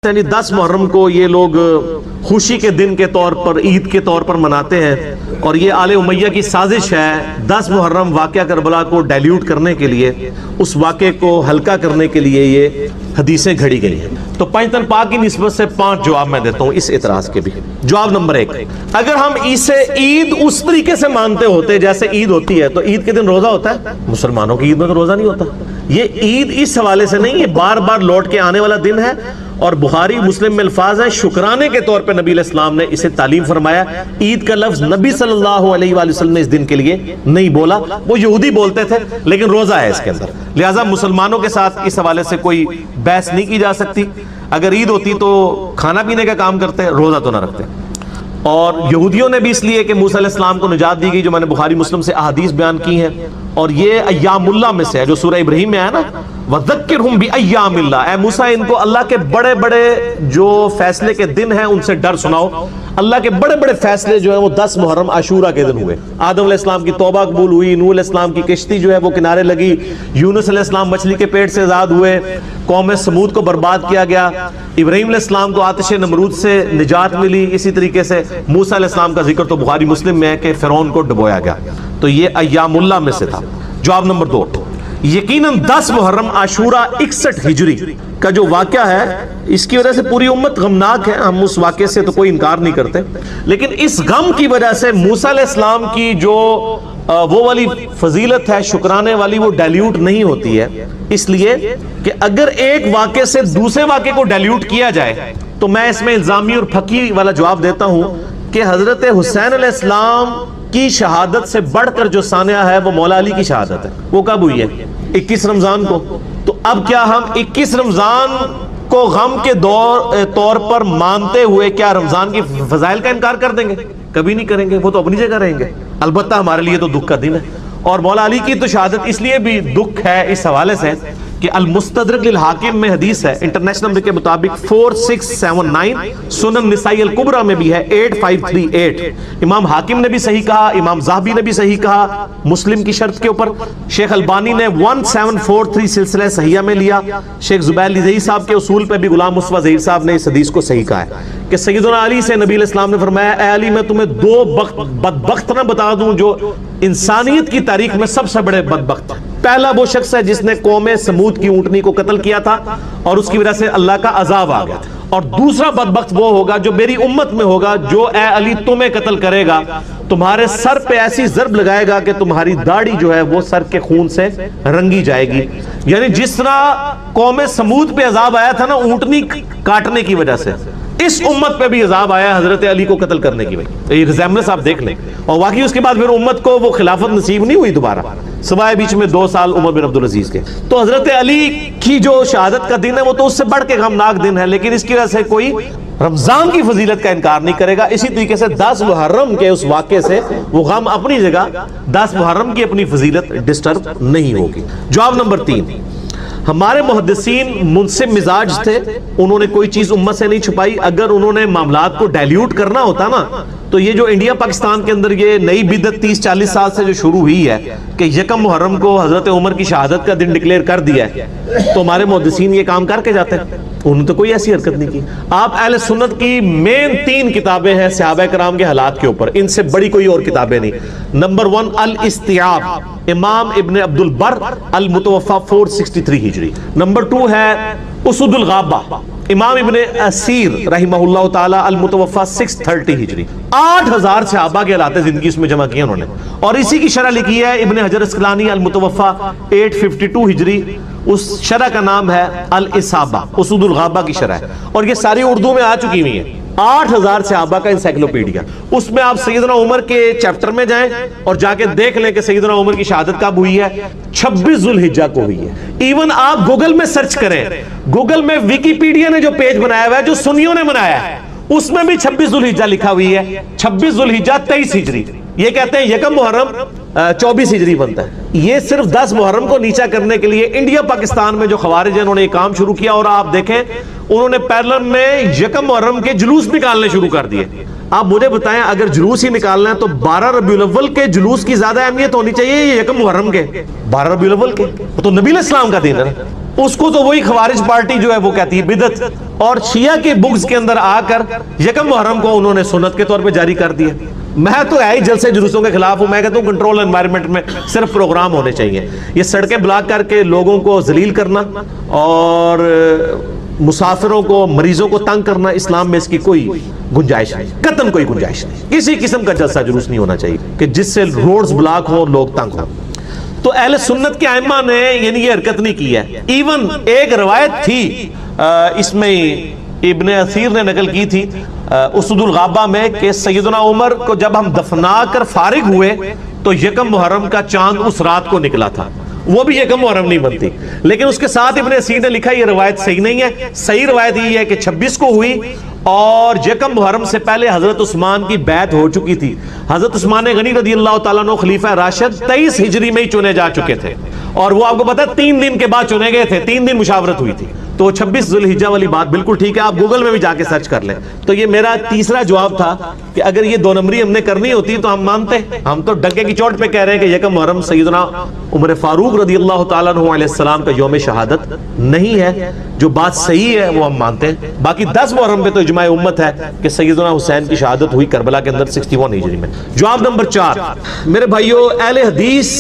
یعنی 10 محرم کو یہ لوگ خوشی کے دن کے طور پر عید کے طور پر مناتے ہیں، اور یہ آل امیہ کی سازش ہے 10 محرم واقعہ کربلا کو ڈائلیوٹ کرنے کے لیے، اس واقعے کو ہلکا کرنے کے لیے یہ حدیثیں گھڑی گئی ہیں۔ تو پنجتن پاک کی نسبت سے 5 جواب میں دیتا ہوں اس اعتراض کے بھی۔ جواب نمبر 1، اگر ہم عید اس طریقے سے مانتے ہوتے جیسے عید ہوتی ہے تو عید کے دن روزہ ہوتا ہے؟ مسلمانوں کی عید میں تو روزہ نہیں ہوتا۔ یہ عید اس حوالے سے نہیں، یہ بار بار لوٹ کے آنے والا دن ہے، اور بخاری مسلم میں الفاظ ہیں شکرانے کے طور پہ نبی علیہ السلام نے اسے تعلیم فرمایا۔ عید کا لفظ نبی صلی اللہ علیہ وآلہ وسلم نے اس دن کے لیے نہیں بولا، وہ یہودی بولتے تھے، لیکن روزہ ہے اس کے اندر، لہٰذا مسلمانوں کے ساتھ اس حوالے سے کوئی بحث نہیں کی جا سکتی۔ اگر عید ہوتی تو کھانا پینے کا کام کرتے، روزہ تو نہ رکھتے۔ اور یہودیوں نے بھی اس لیے کہ موسیٰ علیہ السلام کو نجات دی گئی، جو میں نے بخاری مسلم سے احادیث بیان کی ہیں، اور یہ ایام اللہ میں سے ہے جو سورہ ابراہیم میں ہے نا، وَذَكِّرْهُمْ بِأَيَّامِ اللَّهِ، اے موسیٰ ان کو اللہ کے بڑے بڑے جو فیصلے کے دن ہیں ان سے ڈر سناؤ۔ اللہ کے بڑے بڑے فیصلے جو ہیں وہ 10 محرم عاشورہ کے دن ہوئے۔ آدم علیہ السلام کی توبہ قبول ہوئی، نوح علیہ السلام کی کشتی جو ہے وہ کنارے لگی، یونس علیہ السلام مچھلی کے پیٹ سے آزاد ہوئے، قوم سمود کو برباد کیا گیا، ابراہیم علیہ السلام کو آتش نمرود سے نجات ملی، اسی طریقے سے موسیٰ علیہ السلام کا ذکر تو بخاری مسلم میں ہے کہ فرعون کو ڈبویا گیا۔ تو یہ ایام اللہ میں سے تھا۔ جواب نمبر 2، یقیناً 10 محرم عاشورہ 61 ہجری کا جو واقعہ ہے، اس کی وجہ سے پوری امت غمناک ہے، ہم اس واقعے سے تو کوئی انکار نہیں کرتے، لیکن اس غم کی وجہ سے موسیٰ علیہ السلام کی جو وہ والی فضیلت ہے شکرانے والی، وہ ڈائلیوٹ نہیں ہوتی ہے، اس لیے کہ اگر ایک واقعے سے دوسرے واقعے کو ڈائلیوٹ کیا جائے تو میں اس میں الزامی اور پھکی والا جواب دیتا ہوں کہ حضرت حسین علیہ السلام کی شہادت سے بڑھ کر جو سانحہ ہے وہ مولا علی کی شہادت ہے۔ وہ کب ہوئی ہے؟ 21 رمضان کو۔ تو اب کیا ہم 21 رمضان کو غم کے طور پر مانتے ہوئے کیا رمضان کی فضائل کا انکار کر دیں گے؟ کبھی نہیں کریں گے، وہ تو اپنی جگہ رہیں گے۔ البتہ ہمارے لیے تو دکھ کا دن ہے، اور مولا علی کی تو شہادت اس لیے بھی دکھ ہے اس حوالے سے کہ المستدرک للحاکم میں حدیث ہے، انٹرنیشنل نمبر کے مطابق 4679، سنن نسائی الکبریٰ میں بھی ہے 8538۔ امام حاکم نے بھی صحیح کہا، امام ذہبی نے بھی صحیح کہا مسلم کی شرط کے اوپر، شیخ البانی نے 1743 سلسلہ صحیحہ میں لیا، شیخ زبیر لذیذ صاحب کے اصول پہ بھی غلام مصطفیٰ ظہیر صاحب نے اس حدیث کو صحیح کہا ہے کہ سیدنا علی سے نبی علیہ السلام نے فرمایا، اے علی میں تمہیں 2 بدبخت نہ بتا دوں جو انسانیت کی تاریخ میں سب سے بڑے بدبخت ہیں۔ پہلا وہ شخص ہے جس نے قوم سمود کی اونٹنی کو قتل کیا تھا اور اس کی وجہ سے اللہ کا عذاب آ گیا، اور دوسرا بدبخت وہ ہوگا جو میری امت میں ہوگا جو اے علی تمہیں قتل کرے گا، تمہارے سر پہ ایسی ضرب لگائے گا کہ تمہاری داڑھی جو ہے وہ سر کے خون سے رنگی جائے گی۔ یعنی جس طرح قوم سمود پہ عذاب آیا تھا نا اونٹنی کاٹنے کی وجہ سے، اس امت پہ بھی عذاب آیا حضرت علی کو قتل کرنے کی وجہ۔ یہ ریزیمبلنس آپ دیکھ لیں، اور واقعی اس کے بعد پھر امت کو وہ خلافت نصیب نہیں ہوئی دوبارہ، سوائے بیچ میں 2 سال عمر بن عبدالعزیز کے۔ تو حضرت علی کی جو شہادت کا دن ہے وہ تو اس سے بڑھ کے غمناک دن ہے، لیکن اس کی وجہ سے کوئی رمضان کی فضیلت کا انکار نہیں کرے گا۔ اسی طریقے سے 10 محرم کے اس واقعے سے وہ غم اپنی جگہ، 10 محرم کی اپنی فضیلت ڈسٹرب نہیں ہوگی۔ جواب نمبر 3، ہمارے محدثین منصف مزاج تھے، انہوں نے کوئی چیز امت سے نہیں چھپائی۔ اگر انہوں نے معاملات کو ڈائلیوٹ کرنا ہوتا نا تو یہ جو انڈیا پاکستان کے اندر یہ نئی بدعت 30-40 سال سے جو شروع ہوئی ہے کہ 1 محرم کو حضرت عمر کی شہادت کا دن ڈکلیئر کر دیا ہے، تو ہمارے محدثین یہ کام کر کے جاتے ہیں، انہوں نے تو کوئی ایسی حرکت نہیں کی۔ آپ اہل سنت کی مین 3 کتابیں ہیں صحابہ کرام کے حالات کے اوپر، ان سے بڑی کوئی اور کتابیں نہیں۔ نمبر 1 الاستیاب، امام ابن عبد البر، المتوفى 463 ہجری۔ نمبر 2 ہے اسد الغابہ، امام ابن اسیر رحمہ اللہ تعالی، المتوفى 630 ہجری۔ 8000 صحابہ کے حالات زندگی اس میں جمع کیے انہوں نے، اور اسی کی شرح لکھی ہے ابن حجر اسقلانی، المتوفى 852 ہجری۔ اس شرح کا نام ہے الاصابہ، اسد الغابہ کی شرح ہے، اور یہ ساری اردو میں آ چکی ہوئی ہیں۔ 8000 صحابہ کا انسائکلوپیڈیا، اس میں آپ سیدنا عمر کے چیپٹر میں جائیں اور جا کے دیکھ لیں کہ سیدنا عمر کی شہادت کب ہوئی ہے، 26 ذوالحجہ کو ہوئی ہے۔ ایون آپ گوگل میں سرچ کریں، گوگل میں ویکیپیڈیا نے جو پیج بنایا ہوا ہے جو سنیوں نے بنایا ہے، اس میں بھی 26 ذوالحجہ لکھا ہوئی ہے، 26 ذوالحجہ 23 ہجری۔ یہ کہتے ہیں 1 محرم 24 ہجری بنتا ہے۔ یہ صرف 10 محرم کو نیچا کرنے کے لیے انڈیا پاکستان میں جو خوارج ہیں انہوں نے یہ کام شروع کیا، اور آپ دیکھیں انہوں نے پیرلل میں 1 محرم کے جلوس نکالنے شروع کر دیے۔ آپ مجھے بتائیں اگر جلوس ہی نکالنا ہے تو 12 ربیع الاول کے جلوس کی زیادہ اہمیت ہونی چاہیے یہ 1 محرم کے؟ 12 ربیع الاول کے تو نبی علیہ السلام کا دن ہے، اس کو تو وہی خوارج پارٹی جو ہے وہ کہتی ہے بدعت، اور شیعہ کے بغض کے اندر آ کر یکم محرم کو انہوں نے سنت کے طور پہ جاری کر دیا. میں تو ہے ہی جلسے جلوسوں کے خلاف ہوں. میں کہتا ہوں کنٹرول انوائرمنٹ میں صرف پروگرام ہونے چاہیے. یہ سڑکیں بلاک کر کے لوگوں کو ذلیل کرنا اور مسافروں کو مریضوں کو تنگ کرنا، اسلام میں اس کی کوئی گنجائش نہیں، قطعاً کوئی گنجائش نہیں. کسی قسم کا جلسہ جلوس نہیں ہونا چاہیے کہ جس سے روڈز بلاک ہو، لوگ تنگ ہوں. تو اہل سنت کے ائمہ نے یعنی یہ حرکت نہیں کی ہے. ایون ایک روایت تھی اس میں ابن اثیر نے نقل کی تھی اسد الغابہ میں کہ سیدنا عمر کو جب ہم دفنا کر فارغ ہوئے تو یکم محرم کا چاند اس رات کو نکلا تھا. وہ بھی یکم محرم نہیں بنتی، لیکن اس کے ساتھ ابن اثیر نے لکھا یہ روایت صحیح نہیں ہے. صحیح روایت یہ ہے کہ 26 کو ہوئی اور یکم محرم سے پہلے حضرت عثمان کی بیعت ہو چکی تھی. حضرت عثمان غنی رضی اللہ تعالیٰ عنہ خلیفہ راشد 23 ہجری میں ہی چنے جا چکے تھے اور وہ آپ کو پتا 3 دن کے بعد چنے گئے تھے. 3 دن مشاورت ہوئی تھی. تو 26 ذوالحجہ والی بات بالکل ٹھیک ہے، آپ گوگل میں بھی جا کے سرچ کر لیں. تو یہ میرا تیسرا جواب تھا کہ اگر یہ 2 نمبری ہم نے کرنی ہوتی تو ہم مانتے. ہم تو ڈنکے کی چوٹ پہ کہہ رہے ہیں کہ یکم محرم سیدنا عمر فاروق رضی اللہ تعالیٰ عنہ علیہ السلام کا یوم شہادت نہیں ہے. جو بات صحیح ہے وہ ہم مانتے ہیں. باقی 10 محرم پہ تو اجماع امت ہے کہ سیدنا حسین کی شہادت ہوئی کربلا کے اندر 61 ہجری میں. جواب نمبر 4 میرے بھائیو، اہل حدیث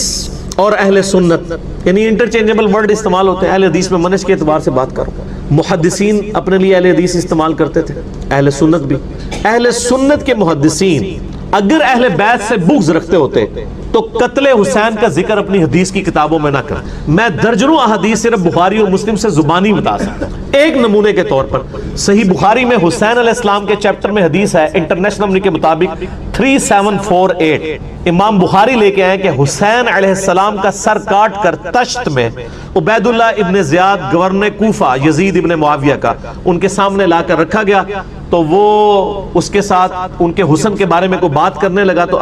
اور اہل سنت یعنی انٹرچینجبل ورڈ استعمال ہوتے ہیں. اہل حدیث میں منہج کے اعتبار سے بات کروں، محدثین اپنے لیے اہل حدیث استعمال کرتے تھے، اہل سنت بھی. اہل سنت کے محدثین اگر اہل بیت سے بغض رکھتے ہوتے تو قتل حسین کا ذکر اپنی حدیث کی کتابوں میں نہ کر. میں درجنوں احادیث صرف بخاری اور مسلم سے زبانی بتا سکتا ہوں. ایک نمونے کے طور پر صحیح بخاری میں حسین علیہ السلام کے چیپٹر میں حدیث ہے انٹرنیشنل نمبر کے مطابق 3748. امام بخاری لے کے آئے کہ حسین علیہ السلام کا سر کاٹ کر تشت میں عبید اللہ ابن زیاد گورنر کوفہ یزید ابن معاویہ کا ان کے سامنے لا کر رکھا گیا. تو وہ اس کے ساتھ ان کے حسن کے بارے میں کوئی بات کرنے لگا تو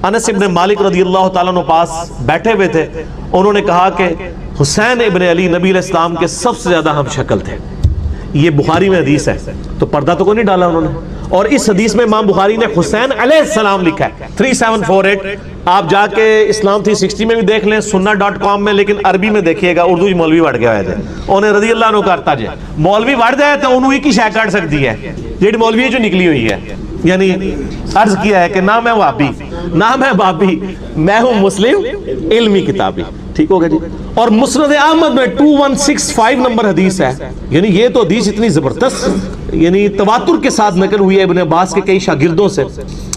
انس ابن مالک رضی اللہ تعالیٰ عنہ پاس بیٹھے ہوئے تھے. انہوں نے کہا کہ حسین ابن علی نبی علیہ السلام کے سب سے زیادہ ہم شکل تھے. یہ بخاری میں حدیث ہے، تو پردہ تو کوئی نہیں ڈالا انہوں نے. اور اس حدیث میں امام بخاری نے حسین علیہ السلام لکھا ہے 3748. آپ جا کے اسلام 360 میں بھی دیکھ لیں، sunna.com میں، لیکن عربی میں دیکھیے گا. اردو ہی مولوی وڑ گیا ہے انہیں رضی اللہ عنہ کرتا جائے. مولوی وڑ جائے تو انہوں ہی کی شے کاٹ سکتی ہے جیڑی مولوی جو نکلی ہوئی ہے. یعنی عرض کیا ہے کہ نہ میں وابی نہ میں بابی، میں ہوں مسلم علمی کتابی. ٹھیک ہوگا جی. اور مسند احمد میں 2165 نمبر حدیث ہے. یعنی یہ تو حدیث اتنی زبردست یعنی تواتر کے ساتھ نقل ہوئی ہے ابن عباس کے کئی شاگردوں سے.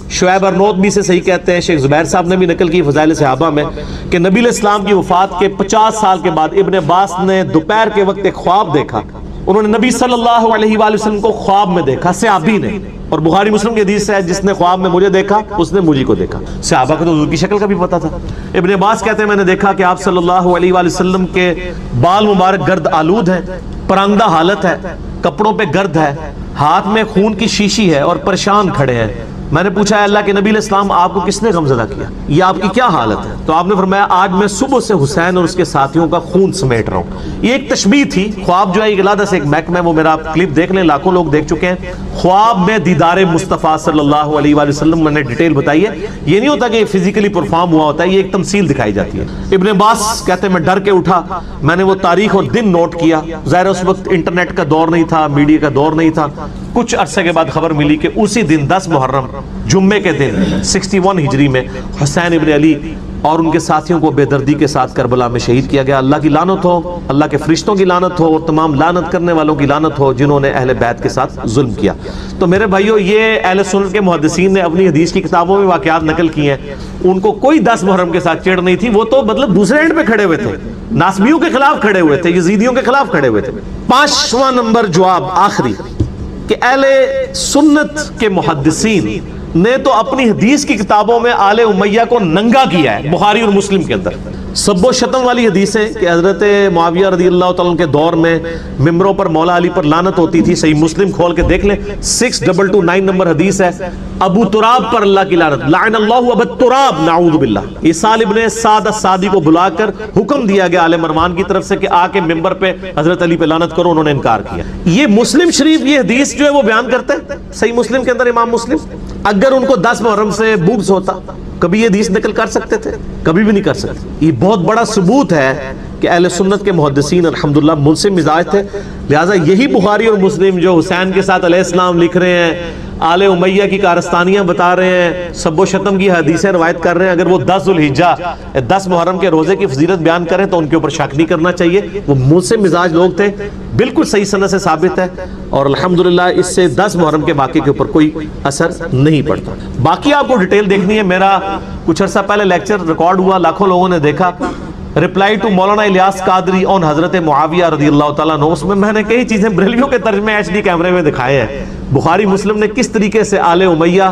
شعیب ارنوت بھی سے صحیح کہتے ہیں. شیخ زبیر صاحب نے بھی نقل کی فضائل صحابہ میں کہ نبی علیہ السلام کی وفات کے 50 سال کے بعد ابن عباس نے دوپہر کے وقت ایک خواب دیکھا. انہوں نے نبی صلی اللہ علیہ وآلہ وسلم کو خواب میں دیکھا، صحابی نے. اور بخاری مسلم کی حدیث ہے جس نے خواب میں مجھے دیکھا اس نے مجھے کو دیکھا. صحابہ کو تو حضور کی شکل کا بھی پتا تھا. ابن عباس کہتے ہیں میں نے دیکھا کہ آپ صلی اللہ علیہ وآلہ وسلم کے بال مبارک گرد آلود ہیں، پراندہ حالت ہے، کپڑوں پہ گرد ہے، ہاتھ میں خون کی شیشی ہے اور پریشان کھڑے ہیں. میں نے پوچھا اللہ کے نبی علیہ السلام آپ کو کس نے غمزدہ کیا، یہ آپ کی کیا حالت ہے؟ تو آپ نے فرمایا آج میں صبح سے حسین اور اس کے ساتھیوں کا خون سمیٹ رہا ہوں. یہ ایک تشبیہ تھی. خواب جو ہے یہ علیحدہ سے ایک محکمہ ہے، وہ میرا کلپ دیکھ لیں، لاکھوں لوگ دیکھ چکے ہیں. خواب میں دیدار مصطفیٰ صلی اللہ علیہ وآلہ وسلم میں نے ڈیٹیل بتائی ہے. یہ نہیں ہوتا کہ یہ فزیکلی پرفارم ہوا ہوتا ہے، یہ ایک تمثیل دکھائی جاتی ہے. ابن عباس کہتے ہیں میں ڈر کے اٹھا، میں نے وہ تاریخ اور دن نوٹ کیا. ظاہر اس وقت انٹرنیٹ کا دور نہیں تھا، میڈیا کا دور نہیں تھا. کچھ عرصے کے بعد خبر ملی کہ اسی دن 10 محرم جمعے کے دن 61 ہجری میں حسین ابن علی اور ان کے ساتھیوں کو بے دردی کے ساتھ کربلا میں شہید کیا گیا. اللہ کی لعنت ہو، اللہ کے فرشتوں کی لعنت ہو اور تمام لعنت کرنے والوں کی لعنت ہو جنہوں نے اہل بیت کے ساتھ ظلم کیا. تو میرے بھائیو یہ اہل سنت کے محدثین نے اپنی حدیث کی کتابوں میں واقعات نقل کیے ہیں. ان کو کوئی 10 محرم کے ساتھ چڑ نہیں تھی. وہ تو مطلب دوسرے اینڈ پہ کھڑے ہوئے تھے، ناسبیوں کے خلاف کھڑے ہوئے تھے، یزیدیوں کے خلاف کھڑے ہوئے تھے. 5واں نمبر جواب آخری کہ اہل سنت کے محدثین نے تو اپنی حدیث کی کتابوں میں آل امیہ کو ننگا کیا ہے. بخاری اور مسلم کے اندر سب و شتم والی حدیثیں کہ حضرت معاویہ رضی اللہ تعالیٰ کے دور میں ممبروں پر مولا علی پر لعنت ہوتی تھی. صحیح مسلم کھول کے دیکھ لیں 6229 نمبر حدیث ہے. ابو تراب پر اللہ کی لعنت، لعن اللہ ابو تراب نعوذ باللہ. عیسال ابن سعد السعدی کو بلا کر حکم دیا گیا آل مروان کی طرف سے کہ آ کے ممبر پہ حضرت علی پہ لعنت کرو. انہوں نے انکار کیا. یہ مسلم شریف یہ حدیث جو ہے وہ بیان کرتے ہیں صحیح مسلم کے اندر. امام مسلم اگر ان کو 10 محرم سے بغض ہوتا کبھی یہ حدیث نقل کر سکتے تھے؟ کبھی بھی نہیں کر سکتے. یہ بہت بڑا ثبوت ہے کہ اہل سنت کے محدثین الحمدللہ منصف مزاج تھے، لہٰذا یہی بخاری اور مسلم جو حسین کے ساتھ علیہ السلام لکھ رہے ہیں، آل امیہ کی کارستانیاں بتا رہے ہیں، سب و شتم کی حدیثیں روایت کر رہے ہیں، اگر وہ 10 ذوالحجہ 10 محرم کے روزے کی فضیلت بیان کریں تو ان کے اوپر شک نہیں کرنا چاہیے، وہ منصف مزاج لوگ تھے، بالکل صحیح سند سے ثابت ہے، اور الحمدللہ اس سے 10 محرم کے واقعے کے اوپر کوئی اثر نہیں پڑتا۔ باقی آپ کو ڈیٹیل دیکھنی ہے، میرا کچھ عرصہ پہلے لیکچر ریکارڈ ہوا، لاکھوں لوگوں نے دیکھا، رپلائی ٹو مولانا الیاس قادری آن حضرت معاویہ رضی اللہ تعالیٰ عنہ، اس میں نے کئی چیزیں بریلویوں کے ترجمے ایچ ڈی کیمرے میں دکھائے ہیں، بخاری مسلم نے کس طریقے سے آل امیہ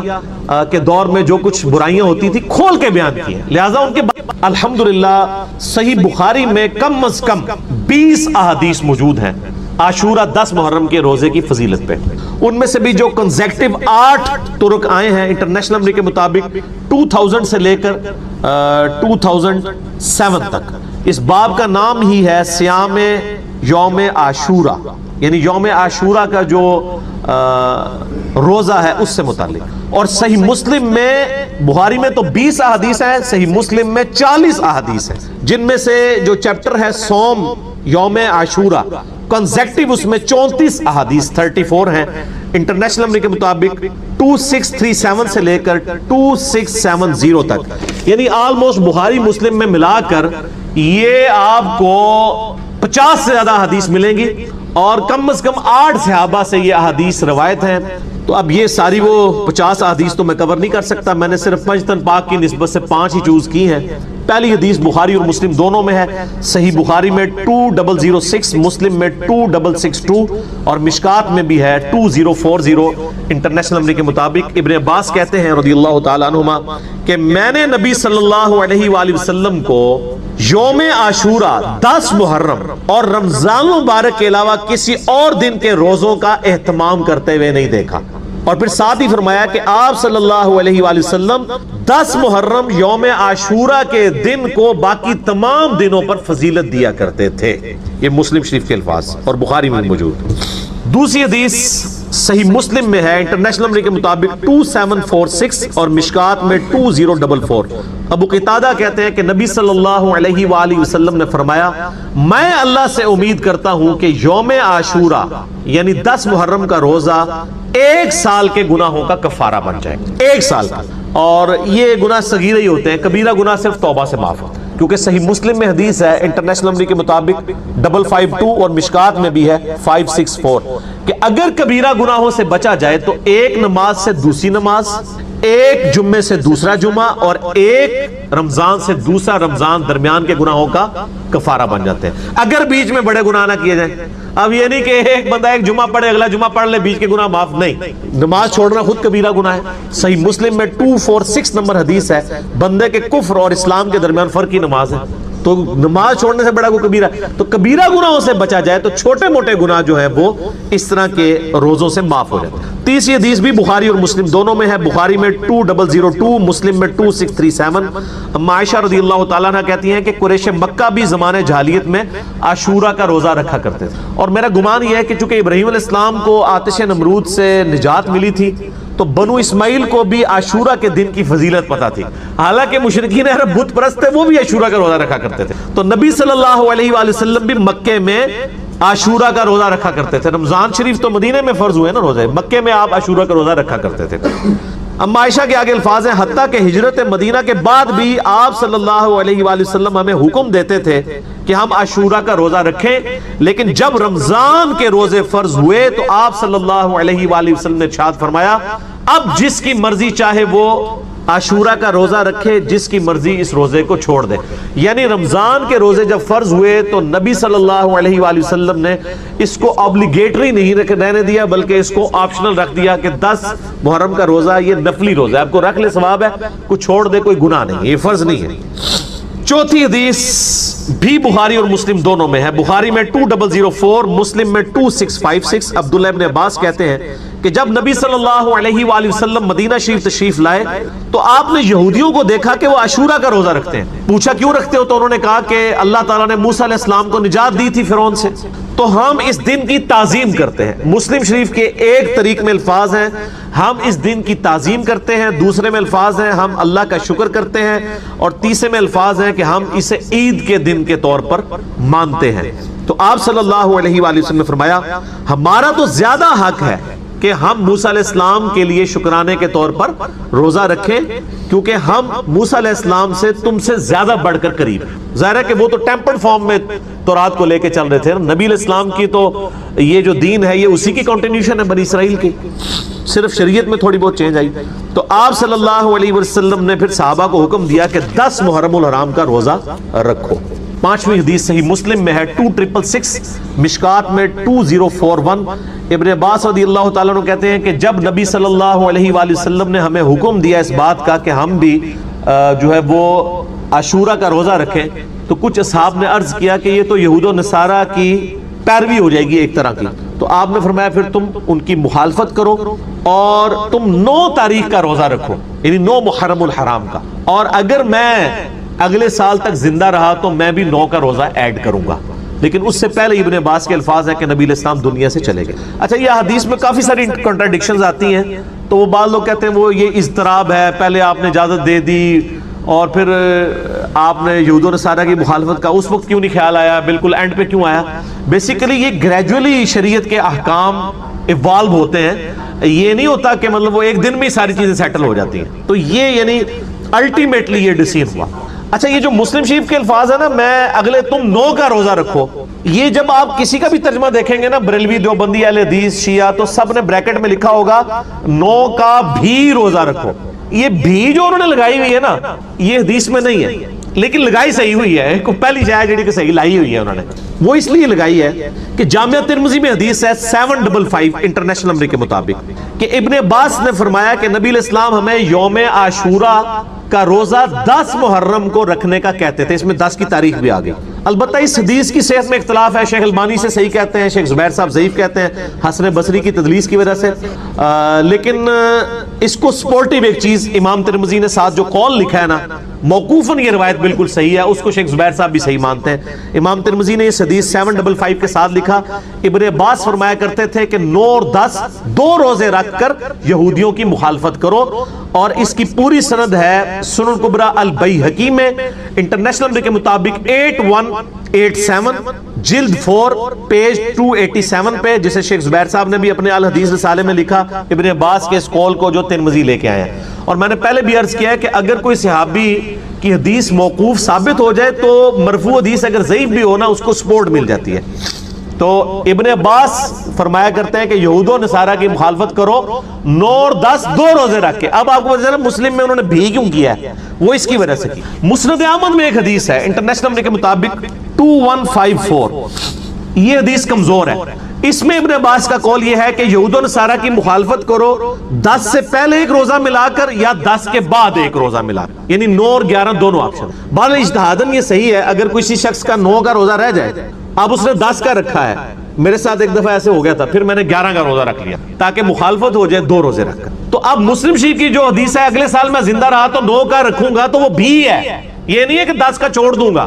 کے دور میں جو کچھ برائیاں ہوتی تھی کھول کے بیان کی ہیں، لہٰذا ان کے الحمدللہ صحیح بخاری میں کم از کم 20 احادیث موجود ہیں عاشورہ 10 محرم کے روزے کی فضیلت پہ، ان میں سے بھی جو کنزیکٹیو 8 طرق آئے ہیں انٹرنیشنل نمبر کے مطابق 2000 سے لے کر 2007 تک، اس باب کا نام ہی ہے صیام یوم عاشورہ، یعنی یوم عاشورہ کا جو روزہ ہے اس سے متعلق، اور صحیح مسلم میں بخاری میں تو 20 احادیث ہیں، صحیح مسلم میں 40 احادیث ہیں، جن میں سے جو چیپٹر ہے صوم یوم عاشورہ کنزیکٹیو اس میں 34 احادیث 34 ہیں انٹرنیشنل نمبر کے مطابق 2637 سے لے کر 2670 تک، یعنی آلموسٹ بخاری مسلم میں ملا کر یہ آپ کو 50 سے زیادہ حدیث ملیں گی، اور کم از کم 8 صحابہ سے یہ احادیث روایت ہیں۔ تو اب یہ ساری وہ 50 احادیث تو میں کور نہیں کر سکتا، میں نے صرف پنجتن پاک کی نسبت سے 5 ہی چوز کی ہیں۔ پہلی حدیث بخاری اور مسلم دونوں میں ہے، صحیح بخاری میں 2006، مسلم میں 2662، اور مشکات میں بھی ہے 2040 انٹرنیشنل نمبر کے مطابق۔ ابن عباس کہتے ہیں رضی اللہ تعالیٰ عنہما کہ میں نے نبی صلی اللہ علیہ وآلہ وسلم کو یوم عاشورہ 10 محرم اور رمضان مبارک کے علاوہ کسی اور دن کے روزوں کا اہتمام کرتے ہوئے نہیں دیکھا، اور پھر ساتھ ہی فرمایا کہ آپ صلی اللہ علیہ وآلہ وسلم 10 محرم یوم عاشورہ کے دن کو باقی تمام دنوں پر فضیلت دیا کرتے تھے۔ یہ مسلم شریف کے الفاظ اور بخاری میں موجود۔ دوسری حدیث صحیح مسلم میں ہے انٹرنیشنل نمبر کے مطابق 2746 اور مشکات میں 2044۔ ابو قتادہ کہتے ہیں کہ نبی صلی اللہ علیہ وآلہ وسلم نے فرمایا میں اللہ سے امید کرتا ہوں کہ یوم عاشورہ یعنی 10 محرم کا روزہ 1 سال کے گناہوں کا کفارہ بن جائے، 1 سال کا، اور یہ گناہ صغیرہ ہی ہوتے ہیں، کبیرہ گناہ صرف توبہ سے معاف ہوتا ہے، کیونکہ صحیح مسلم میں حدیث ہے انٹرنیشنل نمبر کے مطابق 552 اور مشکات میں بھی ہے 564 کہ اگر کبیرہ گناہوں سے بچا جائے تو ایک نماز سے دوسری نماز، ایک جمعے سے دوسرا جمعہ، اور ایک رمضان سے دوسرا رمضان درمیان کے گناہوں کا کفارہ بن جاتے ہیں، اگر بیچ میں بڑے گناہ نہ کیے جائیں۔ اب یہ نہیں کہ ایک بندہ ایک جمعہ پڑھے اگلا جمعہ پڑھ لے بیچ کے گناہ معاف، نہیں، نماز چھوڑنا خود کبیرہ گناہ ہے۔ صحیح مسلم میں 246 نمبر حدیث ہے بندے کے کفر اور اسلام کے درمیان فرق کی نماز ہے، تو نماز چھوڑنے سے بڑا کوئی کبیرہ، تو کبیرہ گناہوں سے بچا جائے تو چھوٹے موٹے گناہ جو ہیں وہ اس طرح کے روزوں سے معاف ہو جاتے ہیں۔ تیسری حدیث بھی بخاری اور مسلم دونوں میں ہے، بخاری میں 2002، مسلم میں 2637۔ اما عائشہ رضی اللہ تعالیٰ عنہ کہتی ہیں کہ قریش مکہ بھی زمانے جاہلیت میں عاشورہ کا روزہ رکھا کرتے تھے، اور میرا گمان یہ ہے کہ چونکہ ابراہیم علیہ السلام کو آتش نمرود سے نجات ملی تھی تو بنو اسماعیل کو بھی عاشورہ کے دن کی فضیلت پتہ تھی، حالانکہ مشرکین عرب بت پرست تھے، وہ بھی عاشورہ کا روزہ رکھا کرتے تھے، تو نبی صلی اللہ علیہ وآلہ وسلم بھی مکے میں عاشورہ کا روزہ رکھا کرتے تھے۔ رمضان شریف تو مدینے میں فرض ہوئے نا روزے، مکے میں آپ عاشورہ کا روزہ رکھا کرتے تھے۔ اما عائشہ کے آگے الفاظ ہیں حتیٰ کہ ہجرت مدینہ کے بعد بھی آپ صلی اللہ علیہ وآلہ وسلم ہمیں حکم دیتے تھے کہ ہم عاشورہ کا روزہ رکھیں، لیکن جب رمضان کے روزے فرض ہوئے تو آپ صلی اللہ علیہ وآلہ وسلم نے ارشاد فرمایا اب جس کی مرضی چاہے وہ عاشورہ کا روزہ رکھے، جس کی مرضی اس روزے کو چھوڑ دے۔ یعنی رمضان کے روزے جب فرض ہوئے تو نبی صلی اللہ علیہ وآلہ وسلم نے اس کو obligatory نہیں رہنے دیا بلکہ اس کو آپشنل رکھ دیا کہ 10 محرم کا روزہ یہ نفلی روزہ ہے، آپ کو رکھ لے ثواب ہے، کوئی چھوڑ دے کوئی گناہ نہیں، یہ فرض نہیں ہے۔ چوتھی حدیث بھی بخاری اور مسلم دونوں میں ہے، بخاری میں 2004، مسلم میں 2656۔ عبداللہ ابن عباس کہتے ہیں کہ جب نبی صلی اللہ علیہ وآلہ وسلم مدینہ شریف تشریف لائے تو آپ نے یہودیوں کو دیکھا کہ وہ عاشورہ کا روزہ رکھتے ہیں، پوچھا کیوں رکھتے ہو تو انہوں نے کہا کہ اللہ تعالیٰ نے موسیٰ علیہ السلام کو نجات دی تھی فرعون سے، تو ہم اس دن کی تعظیم کرتے ہیں. مسلم شریف کے ایک طریق میں الفاظ ہیں ہم اس دن کی تعظیم کرتے ہیں, دوسرے میں الفاظ ہیں ہم اللہ کا شکر کرتے ہیں, اور تیسرے میں الفاظ ہیں کہ ہم اسے عید کے دن کے طور پر مانتے ہیں. تو آپ صلی اللہ علیہ وآلہ وسلم نے فرمایا ہمارا تو زیادہ حق ہے کہ ہم موسیٰ علیہ السلام کے لیے شکرانے کے طور پر روزہ رکھیں, کیونکہ ہم موسیٰ علیہ السلام سے تم سے زیادہ بڑھ کر قریب ہیں. ظاہر ہے کہ وہ تو ٹیمپرڈ فارم میں تورات کو لے کے چل رہے تھے. نبی علیہ السلام کی تو یہ جو دین ہے یہ اسی کی کنٹینیوشن ہے بنی اسرائیل کی, صرف شریعت میں تھوڑی بہت چینج آئی. تو آپ صلی اللہ علیہ وسلم نے پھر صحابہ کو حکم دیا کہ 10 محرم الحرام کا روزہ رکھو. 5ویں حدیث صحیح مسلم میں ہے 2666, مشکات میں 2041. ابن عباس رضی اللہ تعالیٰ عنہ کہتے ہیں کہ جب نبی صلی اللہ علیہ وآلہ وسلم نے ہمیں حکم دیا اس بات کا کہ ہم بھی جو ہے وہ عاشورہ کا روزہ رکھیں, تو کچھ اصحاب نے عرض کیا کہ یہ تو یہود و نصارہ کی پیروی ہو جائے گی ایک طرح کی. تو آپ نے فرمایا پھر تم ان کی مخالفت کرو اور تم 9 تاریخ کا روزہ رکھو, یعنی 9 محرم الحرام کا, اور اگر میں اگلے سال تک زندہ رہا تو میں بھی 9 کا روزہ ایڈ کروں گا. لیکن اس سے پہلے ابن عباس کے الفاظ ہیں کہ نبی علیہ السلام دنیا سے چلے گئے. اچھا, یہ حدیث میں کافی ساری کنٹراڈکشنز آتی ہیں, تو وہ بعض لوگ کہتے ہیں وہ یہ اضطراب ہے, پہلے آپ نے اجازت دے دی اور پھر آپ نے یہود و نصارہ کی مخالفت کا اس وقت کیوں نہیں خیال آیا, بالکل اینڈ پہ کیوں آیا. بیسیکلی یہ گریجولی شریعت کے احکام ایوالو ہوتے ہیں, یہ نہیں ہوتا کہ مطلب وہ ایک دن میں ساری چیزیں سیٹل ہو جاتی ہیں. تو یہ یعنی الٹیمیٹلی یہ ڈیسیو ہوا. اچھا, یہ جو مسلم شریف کے الفاظ ہے نا, میں اگلے تم 9 کا روزہ رکھو, یہ جب آپ کسی کا بھی ترجمہ دیکھیں گے نا, بریلوی, دیوبندی, اہل حدیث, شیعہ, تو سب نے بریکٹ میں لکھا ہوگا 9 کا بھی روزہ رکھو. یہ بھی جو انہوں نے لگائی ہوئی ہے نا, یہ حدیث میں نہیں ہے, لیکن لگائی صحیح ہوئی ہے. پہلی شاید جڑی کہ صحیح لائی ہوئی ہے انہوں نے, وہ اس لیے لگائی ہے کہ جامعہ ترمذی میں حدیث ہے 755 انٹرنیشنل نمبر کے مطابق کہ ابن عباس نے فرمایا کہ نبی علیہ السلام ہمیں یوم عاشورہ کا روزہ 10 محرم کو رکھنے کا کہتے تھے. اس میں 10 کی تاریخ بھی آ گئی. البتہ اس حدیث کی صحت میں اختلاف ہے, شیخ البانی سے صحیح کہتے ہیں, شیخ زبیر صاحب ضعیف کہتے ہیں حسن بصری کی تدلیس کی وجہ سے. لیکن اس کو سپورٹیو ایک چیز امام ترمذی نے ساتھ جو قول لکھا ہے نا, موقوفاً یہ روایت بالکل صحیح ہے, اس کو شیخ زبیر صاحب بھی صحیح مانتے ہیں. امام ترمذی نے اس حدیث 755 کے ساتھ لکھا, ابن عباس فرمایا کرتے تھے کہ 9 اور 10 2 روزے رکھ کر یہودیوں کی مخالفت کرو, اور اس کی پوری سند ہے سنن کبریٰ البیہقی میں انٹرنیشنل نمبر کے مطابق 8187 جلد 4 پیج 287 پہ, جسے شیخ زبیر صاحب نے بھی اپنے الحدیث رسالے میں لکھا ابن عباس کے اس قول کو جو ترمذی لے کے آئے ہیں. اور میں نے پہلے بھی عرض کیا ہے کہ اگر کوئی صحابی کی حدیث موقوف ثابت ہو جائے تو مرفوع حدیث اگر ضعیف بھی ہونا اس کو سپورٹ مل جاتی ہے. تو ابن عباس فرمایا کرتے ہیں کہ یہود و نصارہ کی مخالفت کرو 9 اور 10 2 روزے رکھ کے. اب آپ کو پتہ ہے مسلم میں انہوں نے بھی کیوں کیا ہے, وہ اس کی وجہ سے کی. مسند احمد میں ایک حدیث ہے انٹرنیشنل نمبر کے مطابق 2154, یہ حدیث کمزور ہے. اس میں ابن عباس کا قول یہ ہے کہ یہود و نصارہ کی مخالفت کرو 10 سے پہلے ایک روزہ ملا کر یا 10 کے بعد ایک روزہ ملا کر, یعنی 9 اور 11 دونوں آپشن. بہرحال اجتہاداً یہ صحیح ہے, اگر کسی شخص کا 9 کا روزہ رہ جائے, اب اس نے 10 کا رکھا ہے, میرے ساتھ ایک دفعہ ایسے ہو گیا تھا, پھر میں نے 11 کا روزہ رکھ لیا تاکہ مخالفت ہو جائے 2 روزے رکھ کر. تو اب مسلم شریف کی جو حدیث ہے اگلے سال میں زندہ رہا تو 9 کا رکھوں گا, تو وہ بھی ہے, یہ نہیں ہے کہ 10 کا چھوڑ دوں گا.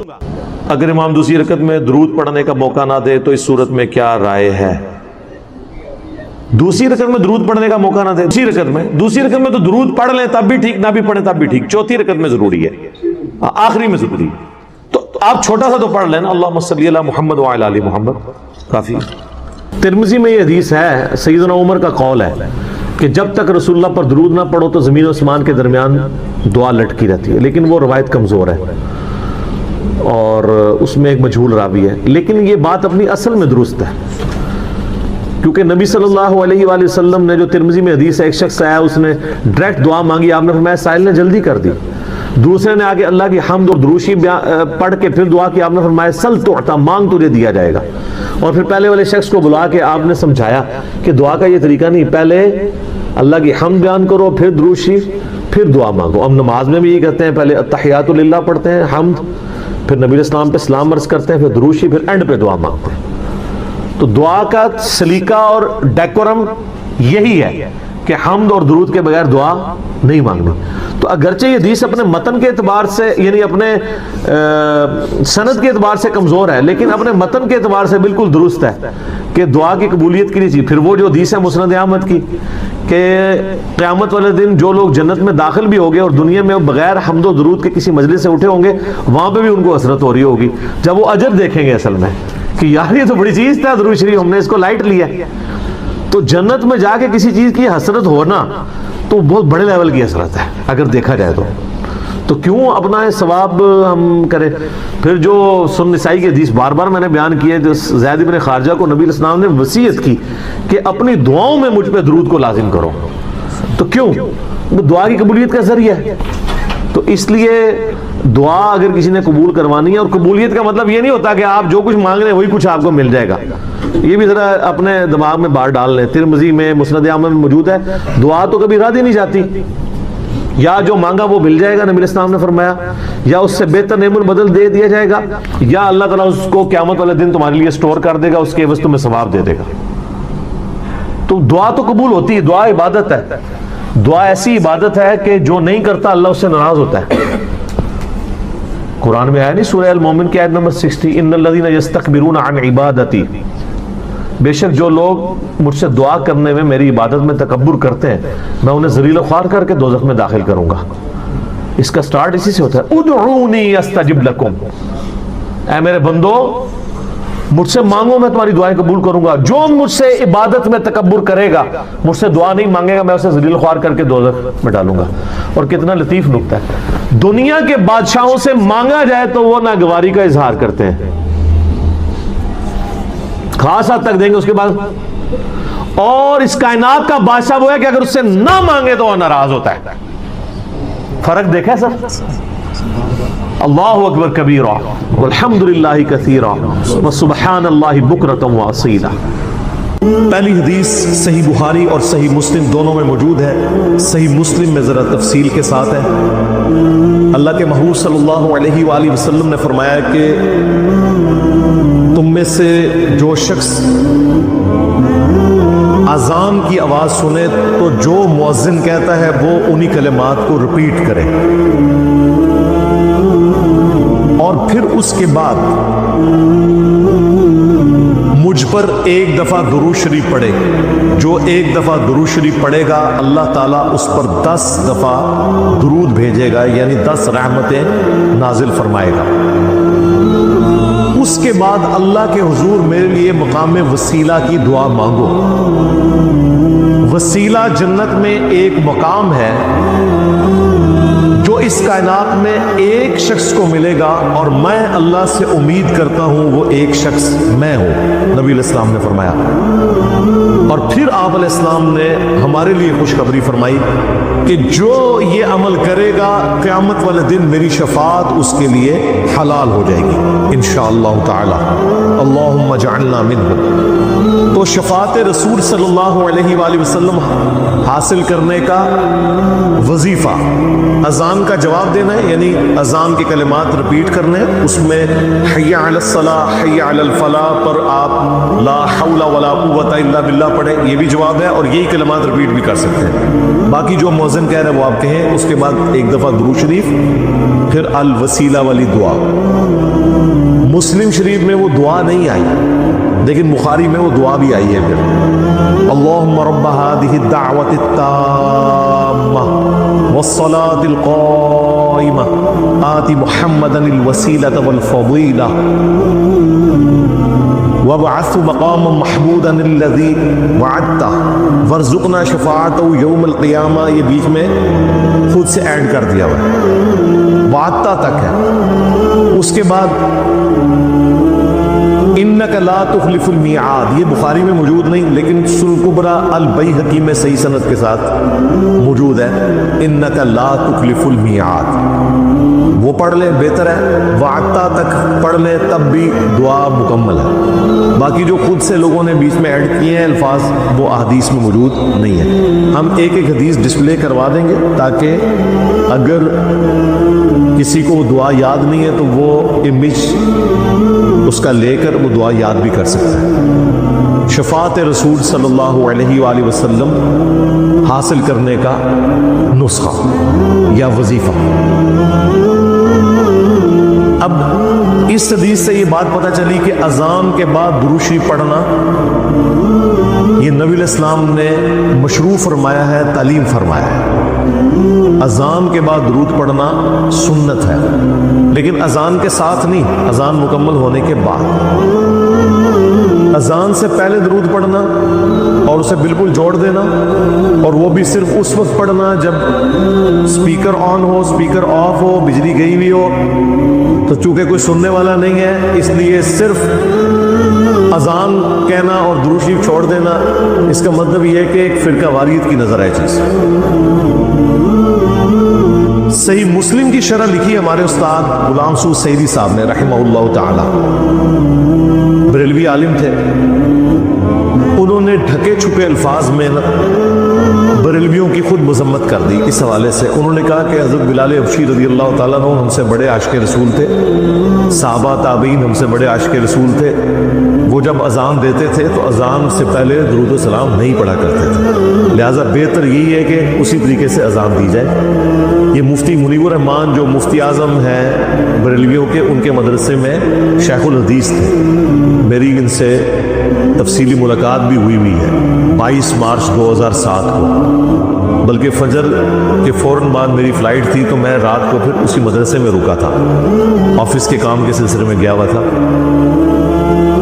اگر امام دوسری رکعت میں درود پڑھنے کا موقع نہ دے تو اس صورت میں کیا رائے ہے؟ دوسری رکعت میں درود پڑھنے کا موقع نہ دے, دوسری رکعت میں تو درود پڑھ لیں تب بھی ٹھیک, نہ بھی پڑھیں تب بھی ٹھیک. چوتھی رکعت میں ضروری ہے, آخری میں ضروری ہے. تو آپ چھوٹا سا تو پڑھ لینا اللہم صلی علی محمد وعلی آل محمد, کافی. ترمذی میں یہ حدیث ہے, سیدنا عمر کا قول ہے کہ جب تک رسول اللہ پر درود نہ پڑھو تو زمین و آسمان کے درمیان دعا لٹکی رہتی ہے. لیکن وہ روایت کمزور ہے اور اس میں ایک مجہول راوی ہے, لیکن یہ بات اپنی اصل میں درست ہے, کیونکہ نبی صلی اللہ علیہ وآلہ وسلم نے جو ترمذی میں حدیث ہے, ایک شخص آیا, اس نے ڈائریکٹ دعا مانگی, آپ نے فرمایا سائل نے جلدی کر دی. دوسرے نے آگے اللہ کی حمد اور دروشی پڑھ کے پھر دعا کی, آپ نے فرمایا سل تعطیٰ, مانگ تجھے دیا جائے گا. اور پھر پہلے والے شخص کو بلا کے آپ نے سمجھایا کہ دعا کا یہ طریقہ نہیں, پہلے اللہ کی حمد بیان کرو, پھر دروشی, پھر دعا مانگو. ہم نماز میں بھی یہ کہتے ہیں, پہلے التحیات للہ پڑھتے ہیں, حمد, پھر نبی علیہ السلام پہ سلام عرض کرتے ہیں, پھر دروشی, پھر اینڈ پہ دعا مانگتے ہیں. تو دعا کا سلیقہ اور ڈیکورم یہی ہے کہ حمد اور درود کے بغیر دعا نہیں مانگنی. تو اگرچہ یہ حدیث اپنے متن کے اعتبار سے یعنی اپنے سند کے اعتبار سے کمزور ہے، لیکن اپنے متن کے اعتبار سے بالکل درست ہے کہ دعا کی قبولیت کے لیے چاہیے. پھر وہ جو حدیث ہے مسند احمد کی کہ قیامت والے دن جو لوگ جنت میں داخل بھی ہو گئے اور دنیا میں بغیر حمد و درود کے کسی مجلس سے اٹھے ہوں گے، وہاں پہ بھی ان کو حسرت ہو رہی ہوگی جب وہ اجر دیکھیں گے اصل میں کہ یار یہ تو بڑی چیز تھا درود شریف، ہم نے اس کو لائٹ لیا. تو جنت میں جا کے کسی چیز کی حسرت ہونا تو بہت بڑے لیول کی حسرت ہے اگر دیکھا جائے تو کیوں اپنا ثواب ہم کریں. پھر جو سنن نسائی کی حدیث بار بار میں نے بیان کی ہے، جو زید بن خارجہ کو نبی علیہ السلام نے وصیت کی کہ اپنی دعاؤں میں مجھ پہ درود کو لازم کرو. تو کیوں؟ وہ دعا کی قبولیت کا ذریعہ ہے. تو اس لیے دعا اگر کسی نے قبول کروانی ہے، اور قبولیت کا مطلب یہ نہیں ہوتا کہ آپ جو کچھ مانگ رہے ہیں وہی کچھ آپ کو مل جائے گا. یہ بھی ذرا اپنے دماغ میں بات ڈال لیں. ترمذی میں مسند احمد میں موجود ہے دعا تو کبھی رد ہی نہیں جاتی، یا جو مانگا وہ مل جائے گا نبی علیہ السلام نے فرمایا، یا اس سے بہتر نعم البدل دے دیا جائے گا، یا اللہ تعالیٰ اس کو قیامت والے دن تمہارے لیے سٹور کر دے گا، اس کے عوض تمہیں ثواب دے دے گا. تو دعا تو قبول ہوتی ہے، دعا عبادت ہے. دعا ایسی عبادت ہے کہ جو نہیں کرتا اللہ اس سے ناراض ہوتا ہے. قرآن میں آیا نہیں سورہ المومن کی آیت نمبر 60 ان الذین یستکبرون عن عبادتی، بے شک جو لوگ مجھ سے دعا کرنے میں میری عبادت میں تکبر کرتے ہیں میں انہیں ذلیل و خوار کر کے دوزخ میں داخل کروں گا. اس کا سٹارٹ اسی سے ہوتا ہے ادعونی استجب لکم، اے میرے بندو مجھ سے مانگو میں تمہاری دعائیں قبول کروں گا. جو مجھ سے عبادت میں تکبر کرے گا، مجھ سے دعا نہیں مانگے گا، میں اسے ذلیل خوار کر کے دوزخ میں ڈالوں گا. اور کتنا لطیف نکتہ ہے، دنیا کے بادشاہوں سے مانگا جائے تو وہ ناگواری کا اظہار کرتے ہیں، خاص حد تک دیں گے اس کے بعد. اور اس کائنات کا بادشاہ وہ ہے کہ اگر اس سے نہ مانگے تو وہ ناراض ہوتا ہے. فرق دیکھا سر؟ اللہ اکبر کبیرہ والحمد للہ کثیرہ وسبحان اللہ بکرۃ واصیلا. پہلی حدیث صحیح بخاری اور صحیح مسلم دونوں میں موجود ہے. صحیح مسلم میں ذرا تفصیل کے ساتھ ہے. اللہ کے محبوب صلی اللہ علیہ وآلہ وسلم نے فرمایا کہ تم میں سے جو شخص اذان کی آواز سنے تو جو مؤذن کہتا ہے وہ انہی کلمات کو رپیٹ کرے، اور پھر اس کے بعد مجھ پر ایک دفعہ درود شریف پڑھے. جو ایک دفعہ درود شریف پڑھے گا اللہ تعالیٰ اس پر 10 دفعہ درود بھیجے گا، یعنی 10 رحمتیں نازل فرمائے گا. اس کے بعد اللہ کے حضور میرے لیے مقام وسیلہ کی دعا مانگو. وسیلہ جنت میں ایک مقام ہے جو اس کائنات میں ایک شخص کو ملے گا، اور میں اللہ سے امید کرتا ہوں وہ ایک شخص میں ہوں، نبی علیہ السلام نے فرمایا. اور پھر آپ علیہ السلام نے ہمارے لیے خوشخبری فرمائی کہ جو یہ عمل کرے گا قیامت والے دن میری شفاعت اس کے لیے حلال ہو جائے گی انشاءاللہ تعالی. اللہم اجعلنا منہم. تو شفاعت رسول صلی اللہ علیہ وآلہ وسلم حاصل کرنے کا وظیفہ اذان کا جواب دینا ہے، یعنی اذان کے کلمات رپیٹ کرنے. اس میں حی علی الصلاۃ حی علی الفلاح پر آپ لا حول ولا قوۃ الا باللہ پڑھیں، یہ بھی جواب ہے، اور یہی کلمات رپیٹ بھی کر سکتے ہیں. باقی جو مؤذن کہہ رہے ہیں وہ آپ کہیں. اس کے بعد ایک دفعہ درود شریف، پھر الوسیلہ والی دعا. مسلم شریف میں وہ دعا نہیں آئی، لیکن بخاری میں وہ دعا بھی آئی ہے. پھر اللہم رب هذه الدعوة التامة والصلاة القائمة آت محمدا الوسيلة والفضيلة وابعثه مقاما محمودا الذي وعدته وارزقنا شفاعته يوم القيامة. یہ بیچ میں خود سے ایڈ کر دیا ہوا ہے، وعدتا تک ہے. اس کے بعد انک لا تخلف المیعاد، یہ بخاری میں موجود نہیں لیکن سنن کبری البیہقی میں صحیح سند کے ساتھ موجود ہے. انک لا تخلف المیعاد وہ پڑھ لیں بہتر ہے. وعدتا تک پڑھ لیں تب بھی دعا مکمل ہے. باقی جو خود سے لوگوں نے بیچ میں ایڈ کیے ہیں الفاظ وہ احادیث میں موجود نہیں ہے. ہم ایک ایک حدیث ڈسپلے کروا دیں گے تاکہ اگر کسی کو دعا یاد نہیں ہے تو وہ امیج اس کا لے کر وہ دعا یاد بھی کر سکتا ہے. شفاعت رسول صلی اللہ علیہ وآلہ وسلم حاصل کرنے کا نسخہ یا وظیفہ۔ اب اس حدیث سے یہ بات پتہ چلی کہ اذان کے بعد درود شریف پڑھنا یہ نبی علیہ السلام نے مشروع فرمایا ہے، تعلیم فرمایا ہے۔ اذان کے بعد درود پڑھنا سنت ہے، لیکن اذان کے ساتھ نہیں، اذان مکمل ہونے کے بعد۔ اذان سے پہلے درود پڑھنا اور اسے بالکل جوڑ دینا، اور وہ بھی صرف اس وقت پڑھنا جب سپیکر آن ہو، سپیکر آف ہو، بجلی گئی ہوئی ہو، تو چونکہ کوئی سننے والا نہیں ہے اس لیے صرف اذان کہنا اور درود شریف چھوڑ دینا، اس کا مطلب یہ ہے کہ ایک فرقہ واریت کی نظر آئے چیز۔ صحیح مسلم کی شرح لکھی ہمارے استاد غلام سعود سعیدی صاحب نے رحمہ اللہ تعالی، بریلوی عالم تھے۔ انہوں نے ڈھکے چھپے الفاظ میں بریلویوں کی خود مذمت کر دی اس حوالے سے۔ انہوں نے کہا کہ حضرت بلال حبشی رضی اللہ تعالیٰ عنہ ہم سے بڑے عاشق رسول تھے، صحابہ تابعین ہم سے بڑے عاشق رسول تھے، وہ جب اذان دیتے تھے تو اذان سے پہلے درود و سلام نہیں پڑھا کرتے تھے، لہٰذا بہتر یہی ہے کہ اسی طریقے سے اذان دی جائے۔ یہ مفتی منیب الرحمان جو مفتی اعظم ہیں بریلویوں کے، ان کے مدرسے میں شیخ الحدیث تھے، میری ان سے تفصیلی ملاقات بھی ہوئی ہے 22 مارچ 2007 کو، بلکہ فجر کے فوراً بعد میری فلائٹ تھی تو میں رات کو پھر اسی مدرسے میں رکا تھا، آفس کے کام کے سلسلے میں گیا ہوا تھا۔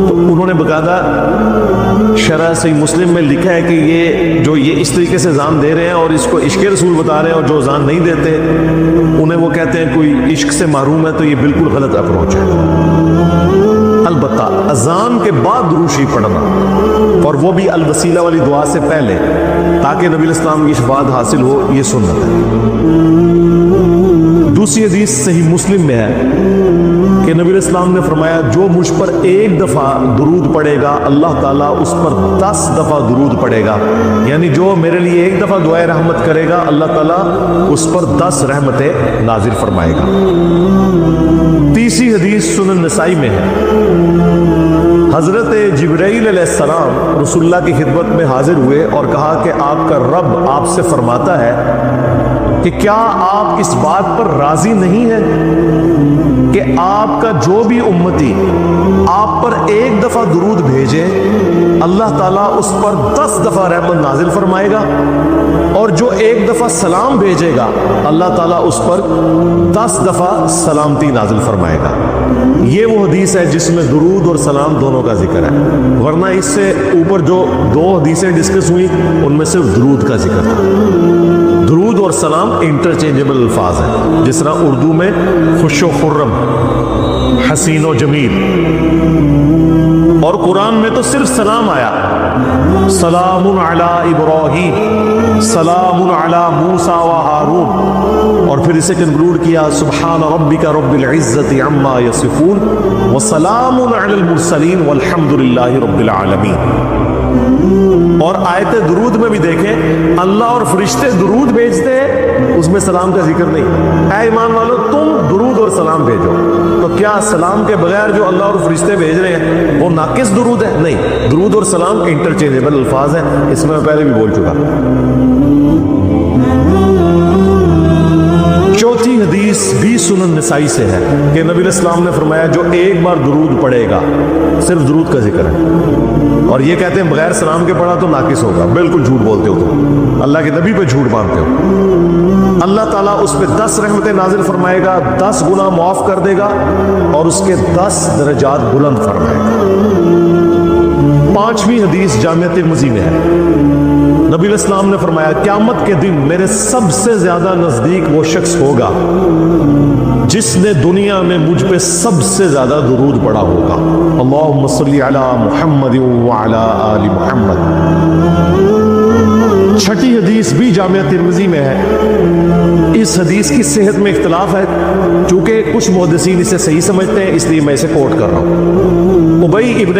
تو انہوں نے باقاعدہ شرح صحیح مسلم میں لکھا ہے کہ یہ اس طریقے سے اذان دے رہے ہیں اور اس کو عشق رسول بتا رہے ہیں، اور جو اذان نہیں دیتے انہیں وہ کہتے ہیں کوئی عشق سے محروم ہے، تو یہ بالکل غلط اپروچ ہے۔ البتہ اذان کے بعد درود شریف پڑھنا، اور وہ بھی الوسیلہ والی دعا سے پہلے، تاکہ نبی علیہ السلام کی شفاعت حاصل ہو، یہ سنت ہے۔ دوسری حدیث صحیح مسلم میں ہے کہ نبی علیہ السلام نے فرمایا جو مجھ پر ایک دفعہ درود پڑھے گا اللہ تعالیٰ اس پر 10 دفعہ درود پڑھے گا، یعنی جو میرے لیے ایک دفعہ دعائے رحمت کرے گا اللہ تعالیٰ اس پر 10 رحمتیں نازل فرمائے گا۔ تیسری حدیث سنن نسائی میں ہے، حضرت جبرائیل علیہ السلام رسول اللہ کی خدمت میں حاضر ہوئے اور کہا کہ آپ کا رب آپ سے فرماتا ہے کہ کیا آپ اس بات پر راضی نہیں ہیں کہ آپ کا جو بھی امتی آپ پر ایک دفعہ درود بھیجے اللہ تعالیٰ اس پر 10 دفعہ رحمت نازل فرمائے گا، اور جو ایک دفعہ سلام بھیجے گا اللہ تعالیٰ اس پر 10 دفعہ سلامتی نازل فرمائے گا۔ یہ وہ حدیث ہے جس میں درود اور سلام دونوں کا ذکر ہے، ورنہ اس سے اوپر جو 2 حدیثیں ڈسکس ہوئی ان میں صرف درود کا ذکر تھا۔ درود اور سلام انٹرچینجبل الفاظ ہیں، جس طرح اردو میں خوش و خرم، حسین و جمیل، اور قرآن میں تو صرف سلام آیا، سلام علی ابراہیم، سلام علی موسیٰ و ہارون، اور پھر اسے کنکلوڈ کیا سبحان ربک رب العزت عما یصفون وسلام علی المرسلین والحمد للہ رب العالمین۔ اور آیت درود میں بھی دیکھیں اللہ اور فرشتے درود بھیجتے ہیں، اس میں سلام کا ذکر نہیں۔ اے ایمان والو تم درود اور سلام بھیجو، تو کیا سلام کے بغیر جو اللہ اور فرشتے بھیج رہے ہیں وہ ناقص درود ہے؟ نہیں، درود اور سلام انٹرچینجبل الفاظ ہیں، اس میں پہلے بھی بول چکا۔ چوتھی حدیث بھی سنن نسائی سے ہے کہ نبی علیہ السلام نے فرمایا جو ایک بار درود پڑھے گا، صرف درود کا ذکر ہے، اور یہ کہتے ہیں بغیر سلام کے پڑھا تو ناقص ہوگا، بالکل جھوٹ بولتے ہو تم، اللہ کے نبی پہ جھوٹ باندھتے ہو۔ اللہ تعالیٰ اس پہ 10 رحمتیں نازل فرمائے گا، 10 گناہ معاف کر دے گا، اور اس کے 10 درجات بلند فرمائے گا۔ 5ویں حدیث جامعہ ترمذی میں ہے، نبی علیہ السلام نے فرمایا قیامت کے دن میرے سب سے زیادہ نزدیک وہ شخص ہوگا جس نے دنیا میں مجھ پہ سب سے زیادہ درود پڑھا ہوگا۔ اللہم صلی علی محمد وعلی آل محمد۔ 6ٹھی حدیث بھی جامعہ ترمذی میں ہے، اس حدیث کی صحت میں اختلاف ہے، چونکہ کچھ محدثین اسے صحیح سمجھتے ہیں اس لیے میں اسے کوٹ کر رہا ہوں۔ ابی ابن